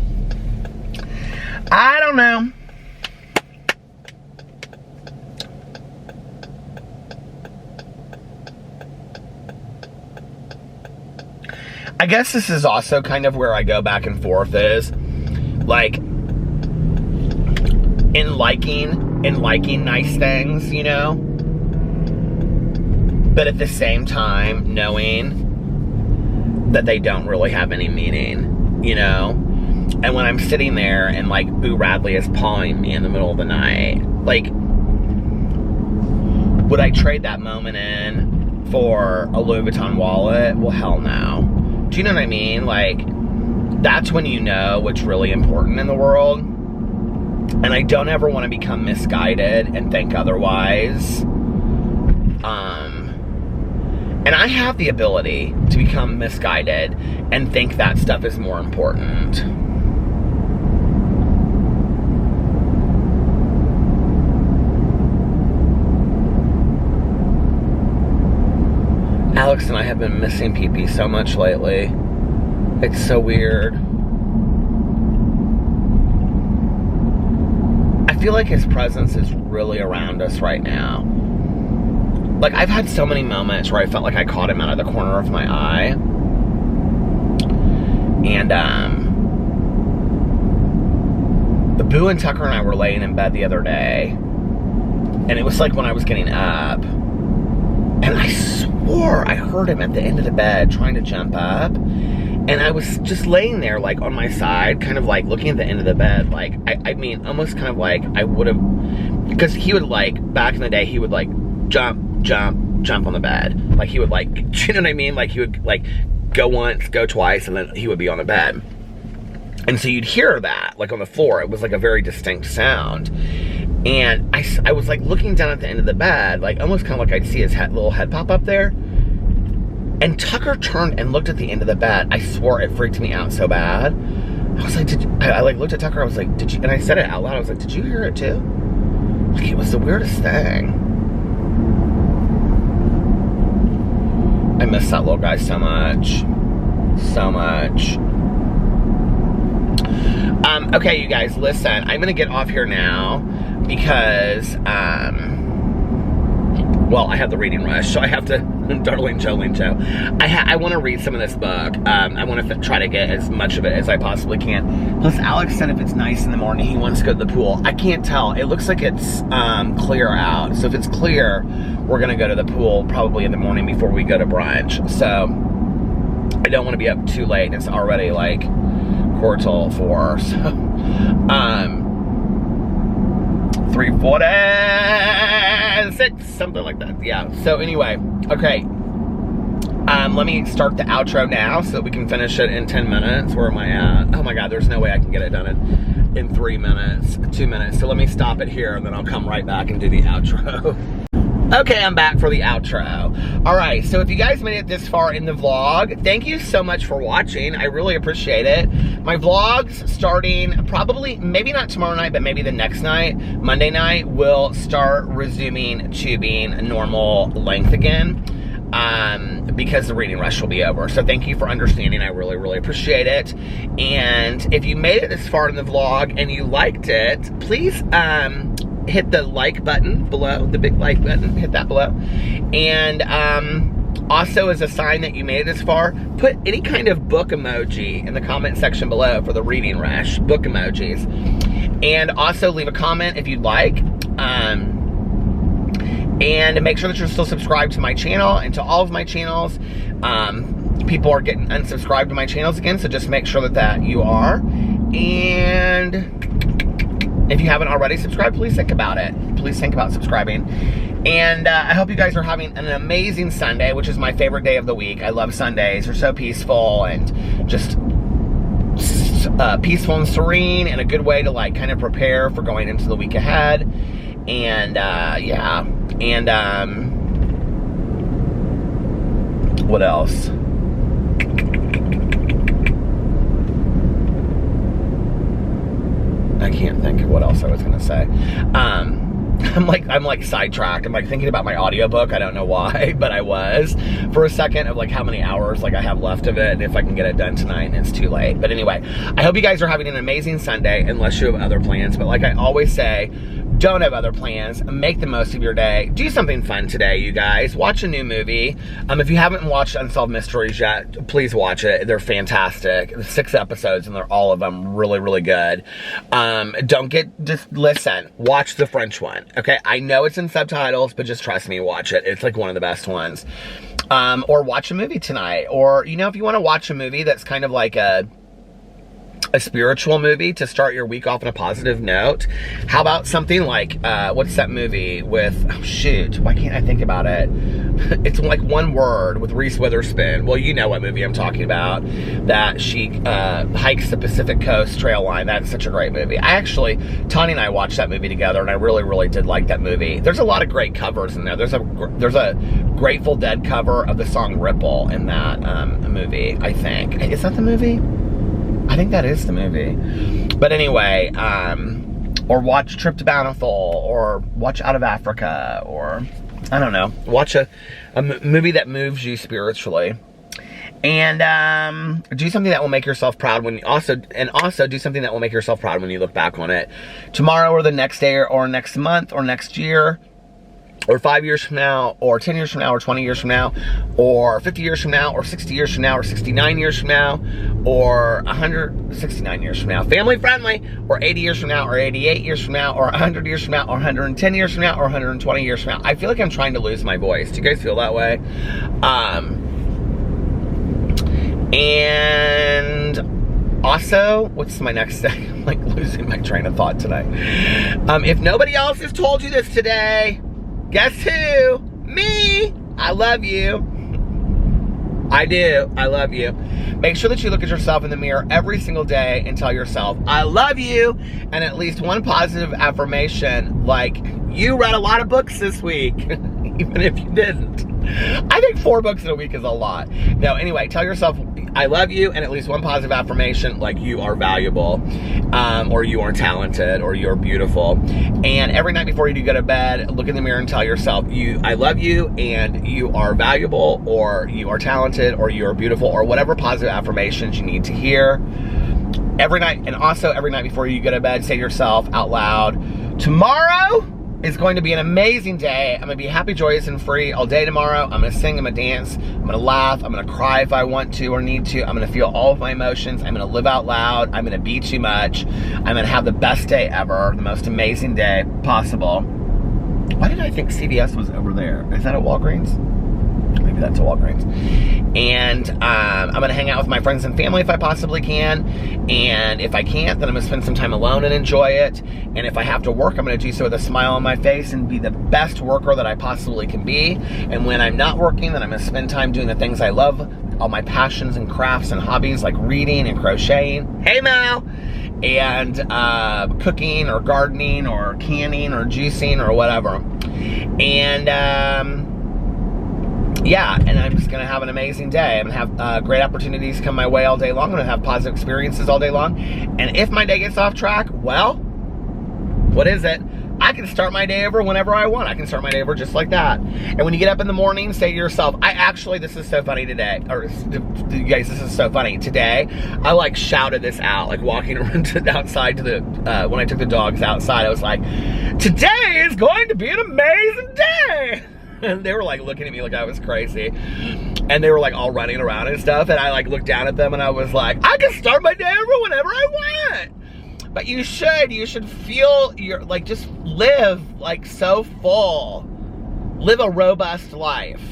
I guess this is also kind of where I go back and forth, is, like, in liking nice things, you know? But at the same time, knowing that they don't really have any meaning. You know, and when I'm sitting there and, like, Boo Radley is pawing me in the middle of the night, like, would I trade that moment in for a Louis Vuitton wallet? Well, hell no. Do you know what I mean? Like, that's when you know what's really important in the world. And I don't ever want to become misguided and think otherwise. And I have the ability to become misguided and think that stuff is more important. Alex and I have been missing pee-pee so much lately. It's so weird. I feel like his presence is really around us right now. Like, I've had so many moments where I felt like I caught him out of the corner of my eye. And, Boo and Tucker and I were laying in bed the other day. And it was like when I was getting up. And I swore I heard him at the end of the bed trying to jump up. And I was just laying there, like, on my side, kind of, like, looking at the end of the bed. Like, I mean, almost kind of like I would have... Because he would, like, back in the day, he would, like, jump on the bed. Like, he would, like, you know what I mean? Like, he would, like, go once, go twice, and then he would be on the bed. And so you'd hear that, like, on the floor. It was, like, a very distinct sound. And I was, like, looking down at the end of the bed, like, almost kind of like I'd see his little head pop up there. And Tucker turned and looked at the end of the bed. I swore it freaked me out so bad. I was like, I like looked at Tucker, I was like, did you, and I said it out loud, I was like, did you hear it too? Like, it was the weirdest thing. I miss that little guy so much. So much. Okay, you guys, listen, I'm gonna get off here now because, well, I have the reading rush, so I have to, Darling Joe. I want to read some of this book. I want to try to get as much of it as I possibly can. Plus, Alex said if it's nice in the morning, he wants to go to the pool. I can't tell. It looks like it's clear out. So if it's clear, we're going to go to the pool probably in the morning before we go to brunch. So I don't want to be up too late. It's already like 4:45. So 3:46, something like that. Yeah. So anyway, okay. Let me start the outro now so that we can finish it in 10 minutes. Where am I at? Oh my God, there's no way I can get it done in 3 minutes, 2 minutes. So let me stop it here and then I'll come right back and do the outro. Okay, I'm back for the outro. All right, so if you guys made it this far in the vlog, thank you so much for watching. I really appreciate it. My vlogs starting probably, maybe not tomorrow night, but maybe the next night, Monday night, will start resuming to being normal length again. Because the reading rush will be over. So thank you for understanding. I really, really appreciate it. And if you made it this far in the vlog and you liked it, please hit the like button below, the big like button, hit that below. And also, as a sign that you made it this far, put any kind of book emoji in the comment section below for the reading rush, book emojis. And also leave a comment if you'd like. And make sure that you're still subscribed to my channel and to all of my channels. People are getting unsubscribed to my channels again, so just make sure that you are. And if you haven't already subscribed, please think about it. Please think about subscribing. And I hope you guys are having an amazing Sunday, which is my favorite day of the week. I love Sundays. They're so peaceful and just peaceful and serene, and a good way to like kind of prepare for going into the week ahead. And yeah. And what else? I can't think of what else I was gonna say. I'm like sidetracked. I'm like thinking about my audiobook. I don't know why, but I was for a second of like how many hours like I have left of it and if I can get it done tonight and it's too late. But anyway, I hope you guys are having an amazing Sunday unless you have other plans. But like I always say, don't have other plans. Make the most of your day. Do something fun today, you guys. Watch a new movie. If you haven't watched Unsolved Mysteries yet, please watch it. They're fantastic. There's 6 episodes and they're all of them really, really good. Just listen. Watch the French one. Okay, I know it's in subtitles, but just trust me, watch it. It's like one of the best ones. Or watch a movie tonight. Or, you know, if you want to watch a movie that's kind of like a a spiritual movie to start your week off on a positive note, how about something like, what's that movie with, oh shoot, why can't I think about it? It's like one word with Reese Witherspoon. Well, you know what movie I'm talking about, that she hikes the Pacific Coast Trail Line. That's such a great movie. Tanya and I watched that movie together, and I really, really did like that movie. There's a lot of great covers in there. There's a Grateful Dead cover of the song Ripple in that movie, I think. Is that the movie? I think that is the movie. But anyway, or watch Trip to Bountiful, or watch Out of Africa, or I don't know, watch a movie that moves you spiritually. And do something that will make yourself proud when also do something that will make yourself proud when you look back on it tomorrow, or the next day, or next month, or next year, or 5 years from now, or 10 years from now, or 20 years from now, or 50 years from now, or 60 years from now, or 69 years from now, or 169 years from now. Family friendly, or 80 years from now, or 88 years from now, or 100 years from now, or 110 years from now, or 120 years from now. I feel like I'm trying to lose my voice. Do you guys feel that way? And also, what's my next thing? I'm like losing my train of thought today. If nobody else has told you this today, guess who? Me! I love you. I do. I love you. Make sure that you look at yourself in the mirror every single day and tell yourself, I love you, and at least one positive affirmation, like, you read a lot of books this week, even if you didn't. I think 4 books in a week is a lot. No, anyway, tell yourself, I love you, and at least one positive affirmation, like you are valuable, or you are talented, or you're beautiful. And every night before you go to bed, look in the mirror and tell yourself, I love you, and you are valuable, or you are talented, or you are beautiful, or whatever positive affirmations you need to hear every night. And also every night before you go to bed, say to yourself out loud, tomorrow is going to be an amazing day. I'm gonna be happy, joyous, and free all day tomorrow. I'm gonna sing, I'm gonna dance, I'm gonna laugh, I'm gonna cry if I want to or need to. I'm gonna feel all of my emotions. I'm gonna live out loud. I'm gonna be too much. I'm gonna have the best day ever, the most amazing day possible. Why did I think CVS was over there? Is that a Walgreens? Maybe that's a Walgreens. And I'm gonna hang out with my friends and family if I possibly can. And if I can't, then I'm gonna spend some time alone and enjoy it. And if I have to work, I'm gonna do so with a smile on my face and be the best worker that I possibly can be. And when I'm not working, then I'm gonna spend time doing the things I love, all my passions and crafts and hobbies like reading and crocheting. Hey, Mal! And cooking or gardening or canning or juicing or whatever. And yeah, and I'm just gonna have an amazing day. I'm gonna have great opportunities come my way all day long. I'm gonna have positive experiences all day long. And if my day gets off track, well, what is it? I can start my day over whenever I want. I can start my day over just like that. And when you get up in the morning, say to yourself, this is so funny today. Or, you guys, this is so funny. Today, I like shouted this out, like walking around outside to the, when I took the dogs outside, I was like, today is going to be an amazing day. And they were like looking at me like I was crazy. And they were like all running around and stuff. And I like looked down at them and I was like, I can start my day over whenever I want. But you should feel like just live like so full. Live a robust life.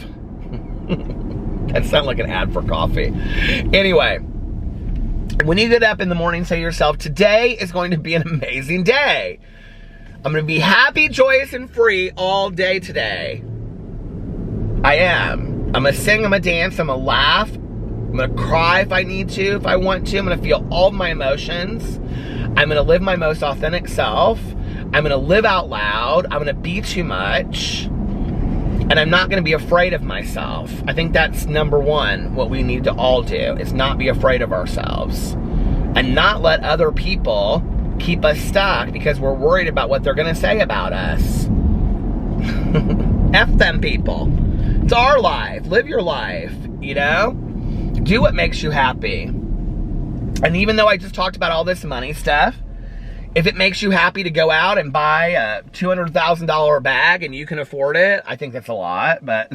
That sounds like an ad for coffee. Anyway, when you get up in the morning, say to yourself, today is going to be an amazing day. I'm going to be happy, joyous, and free all day today. I am. I'm gonna sing, I'm gonna dance, I'm gonna laugh, I'm gonna cry if I need to, if I want to. I'm gonna feel all of my emotions. I'm gonna live my most authentic self. I'm gonna live out loud. I'm gonna be too much. And I'm not gonna be afraid of myself. I think that's number one, what we need to all do, is not be afraid of ourselves. And not let other people keep us stuck because we're worried about what they're gonna say about us. F them people. It's our life. Live your life, you know? Do what makes you happy. And even though I just talked about all this money stuff, if it makes you happy to go out and buy a $200,000 bag and you can afford it, I think that's a lot, but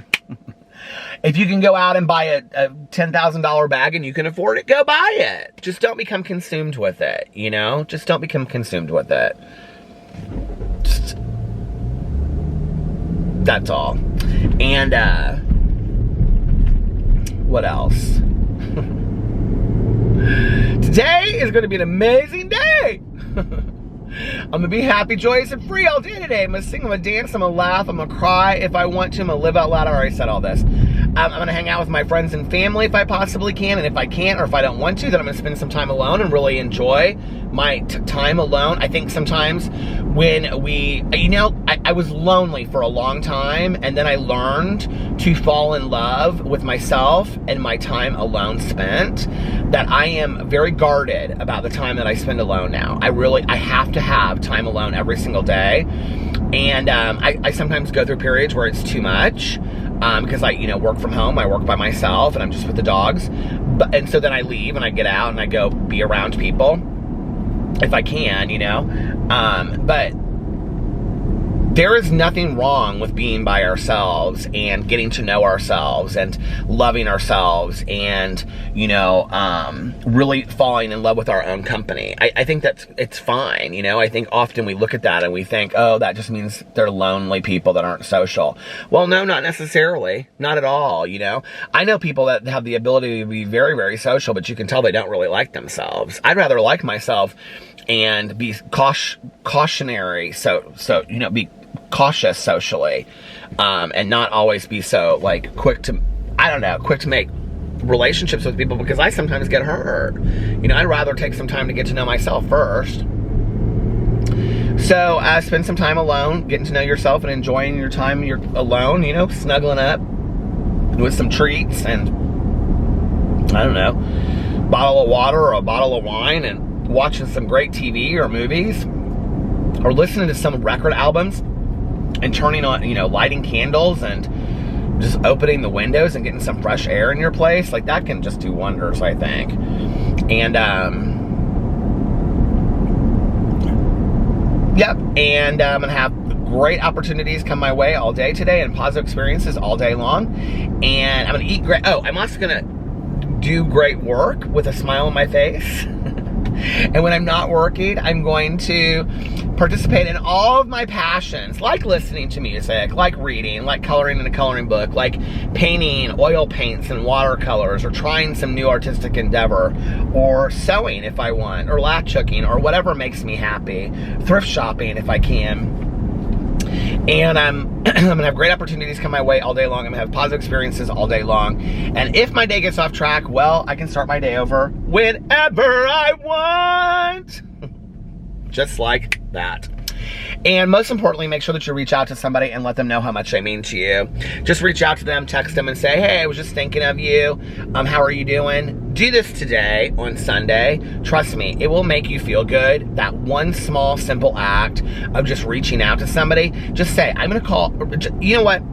if you can go out and buy a $10,000 bag and you can afford it, go buy it. Just don't become consumed with it, you know? Just don't become consumed with it. That's all. And what else? Today is going to be an amazing day. I'm going to be happy, joyous, and free all day today. I'm going to sing, I'm going to dance, I'm going to laugh, I'm going to cry if I want to, I'm going to live out loud. I already said all this. I'm going to hang out with my friends and family if I possibly can, and if I can't or if I don't want to, then I'm going to spend some time alone and really enjoy my time alone. I think sometimes when we, I was lonely for a long time, and then I learned to fall in love with myself and my time alone spent, that I am very guarded about the time that I spend alone now. I have to have time alone every single day. And I sometimes go through periods where it's too much, because I work from home, I work by myself, and I'm just with the dogs. And so then I leave and I get out and I go be around people if I can, but there is nothing wrong with being by ourselves and getting to know ourselves and loving ourselves and, really falling in love with our own company. I think it's fine, I think often we look at that and we think, oh, that just means they're lonely people that aren't social. Well, no, not necessarily. Not at all, I know people that have the ability to be very, very social, but you can tell they don't really like themselves. I'd rather like myself and be cautionary, be cautious socially, and not always be so quick to make relationships with people, because I sometimes get hurt. I'd rather take some time to get to know myself first. So spend some time alone, getting to know yourself and enjoying your time you're alone, snuggling up with some treats and bottle of water or a bottle of wine, and watching some great TV or movies, or listening to some record albums and turning on, lighting candles and just opening the windows and getting some fresh air in your place. That can just do wonders, I think. And, and I'm going to have great opportunities come my way all day today and positive experiences all day long. And I'm going to eat great. Oh, I'm also going to do great work with a smile on my face. And when I'm not working, I'm going to participate in all of my passions, like listening to music, like reading, like coloring in a coloring book, like painting oil paints and watercolors, or trying some new artistic endeavor, or sewing if I want, or latch hooking, or whatever makes me happy, thrift shopping if I can. And I'm going to have great opportunities come my way all day long. I'm going to have positive experiences all day long. And if my day gets off track, well, I can start my day over whenever I want. Just like that. And most importantly, make sure that you reach out to somebody and let them know how much they mean to you. Just reach out to them, text them, and say, hey, I was just thinking of you. How are you doing? Do this today on Sunday. Trust me, it will make you feel good. That one small, simple act of just reaching out to somebody. Just say, I'm going to call. You know what?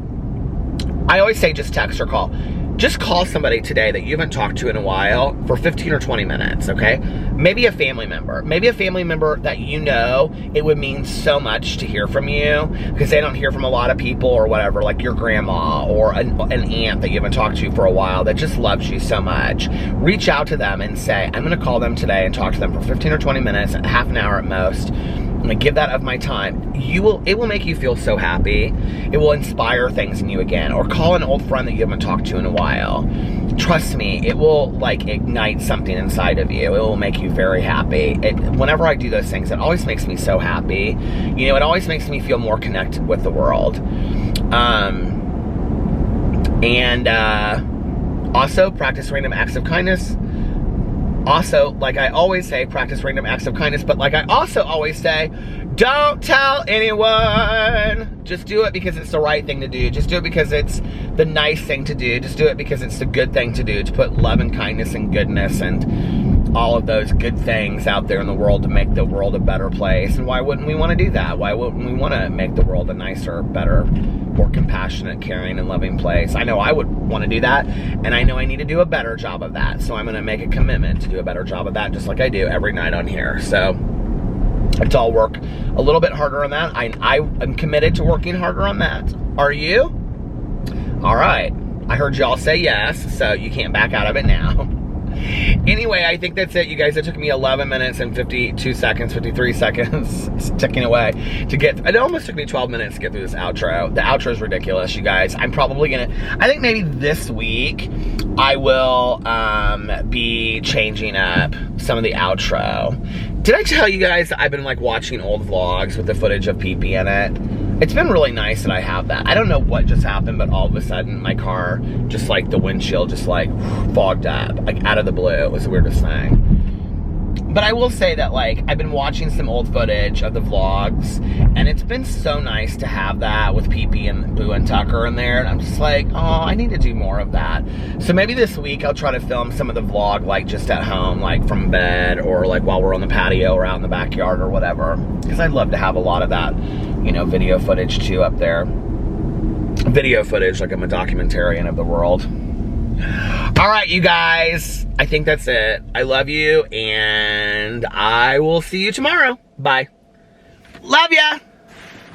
I always say just text or call. Just call somebody today that you haven't talked to in a while for 15 or 20 minutes, okay? Maybe a family member. Maybe a family member that it would mean so much to hear from you, because they don't hear from a lot of people or whatever, like your grandma or an aunt that you haven't talked to for a while that just loves you so much. Reach out to them and say, I'm going to call them today and talk to them for 15 or 20 minutes, half an hour at most. I'm going to give that of my time. It will make you feel so happy. It will inspire things in you again. Or call an old friend that you haven't talked to in a while. Trust me, it will ignite something inside of you. It will make you very happy. Whenever I do those things, it always makes me so happy. It always makes me feel more connected with the world. Also, practice random acts of kindness. Also, like I always say, practice random acts of kindness, but like I also always say, don't tell anyone. Just do it because it's the right thing to do. Just do it because it's the nice thing to do. Just do it because it's the good thing to do, to put love and kindness and goodness and all of those good things out there in the world to make the world a better place. And why wouldn't we want to do that? Why wouldn't we want to make the world a nicer, better, more compassionate, caring, and loving place? I know I would want to do that, and I know I need to do a better job of that. So I'm going to make a commitment to do a better job of that, just like I do every night on here. So it's all work a little bit harder on that. I'm committed to working harder on that. Are you? All right. I heard y'all say yes, so you can't back out of it now. Anyway, I think that's it, you guys. It took me 11 minutes and 52 seconds, 53 seconds, it's ticking away to get, it almost took me 12 minutes to get through this outro. The outro is ridiculous, you guys. I'm probably gonna, I think maybe this week, I will be changing up some of the outro. Did I tell you guys that I've been like watching old vlogs with the footage of pee-pee in it? It's been really nice that I have that. I don't know what just happened, but all of a sudden my car, just like the windshield, just like fogged up, like out of the blue. It was the weirdest thing. But I will say that, like, I've been watching some old footage of the vlogs, and it's been so nice to have that with Pee-Pee and Boo and Tucker in there, and I'm just like, oh, I need to do more of that. So maybe this week I'll try to film some of the vlog, like, just at home, like, from bed, or, like, while we're on the patio or out in the backyard or whatever. Because I'd love to have a lot of that, you know, video footage, too, up there. Video footage, like I'm a documentarian of the world. All right, you guys, I think that's it. I love you, and I will see you tomorrow. Bye. Love ya.